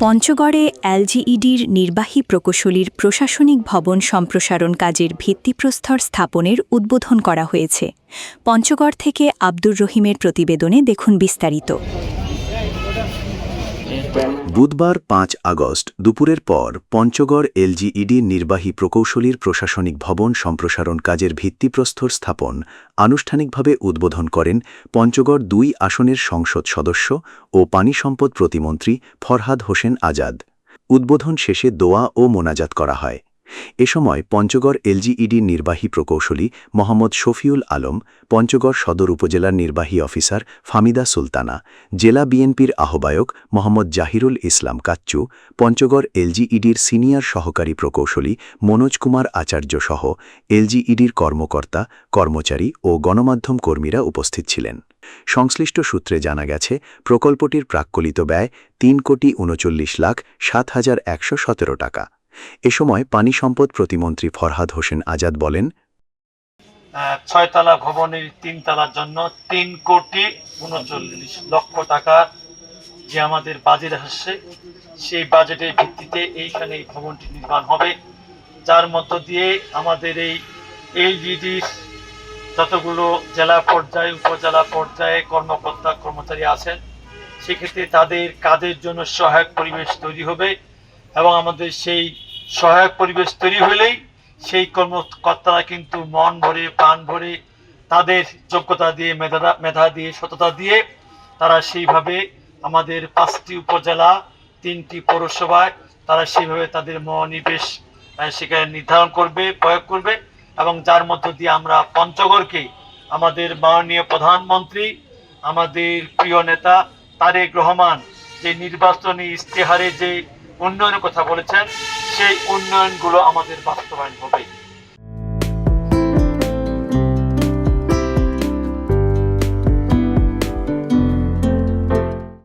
পঞ্চগড়ে এলজিইডির নির্বাহী প্রকৌশলীর প্রশাসনিক ভবন সম্প্রসারণ কাজের ভিত্তিপ্রস্তর স্থাপনের উদ্বোধন করা হয়েছে। পঞ্চগড় থেকে আব্দুর রহিমের প্রতিবেদনে দেখুন বিস্তারিত। বুধবার ৫ আগস্ট দুপুরের পর পঞ্চগড় এলজিইডির নির্বাহী প্রকৌশলীর প্রশাসনিক ভবন সম্প্রসারণ কাজের ভিত্তিপ্রস্তর স্থাপন আনুষ্ঠানিকভাবে উদ্বোধন করেন পঞ্চগড় ২ আসনের সংসদ সদস্য ও পানি সম্পদ প্রতিমন্ত্রী ফরহাদ হোসেন আজাদ। উদ্বোধন শেষে দোয়া ও মোনাজাত করা হয়। এ সময় পঞ্চগড় এলজিইডির নির্বাহী প্রকৌশলী মোহাম্মদ শফিউল আলম, পঞ্চগড় সদর উপজেলার নির্বাহী অফিসার ফামিদা সুলতানা, জেলা বিএনপির আহ্বায়ক মোহাম্মদ জাহিরুল ইসলাম কাচ্চু, পঞ্চগড় এলজিইডির সিনিয়র সহকারী প্রকৌশলী মনোজ কুমার আচার্য সহ এলজিইডির কর্মকর্তা, কর্মচারী ও গণমাধ্যম কর্মীরা উপস্থিত ছিলেন। সংশ্লিষ্ট সূত্রে জানা গেছে, প্রকল্পটির প্রাক্কলিত ব্যয় ৩,৩৯,৭,১১৭ টাকা। এ সময় পানি সম্পদ প্রতিমন্ত্রী ফরহাদ হোসেন আজাদ বলেন, ৬ তলা ভবনের ৩ তলার জন্য ৩,৩৯,০০,০০০ টাকা যে আমাদের বাজেট আসছে, সেই বাজেটের ভিত্তিতে এইখানে এই ভবনটি নির্মাণ হবে, যার মধ্য দিয়ে আমাদের এই এলজিইডির যতগুলো জেলা পর্যায়ে, উপজেলা পর্যায়ে কর্মকর্তা কর্মচারী আছেন, সেক্ষেত্রে তাদের কাজের জন্য সহায়ক পরিবেশ তৈরি হবে এবং আমাদের সেই সহায়ক পরিবেশ তৈরি হলেই সেই কর্মকর্তারা কিন্তু মন ভরে, প্রাণ ভরে, তাদের যোগ্যতা দিয়ে, মেধা দিয়ে, সততা দিয়ে তারা সেইভাবে আমাদের ৫টি উপজেলা, ৩টি পৌরসভায় তারা সেইভাবে তাদের মনোনিবেশ সেখানে নির্ধারণ করবে, প্রয়োগ করবে এবং যার মধ্য দিয়ে আমরা পঞ্চগড়কে আমাদের মাননীয় প্রধানমন্ত্রী, আমাদের প্রিয় নেতা তারেক রহমান যে নির্বাচনী ইশতেহারে যে উন্নয়নের কথা বলেছেন, সেই উন্নয়নগুলো আমাদের বাস্তবায়ন হবে।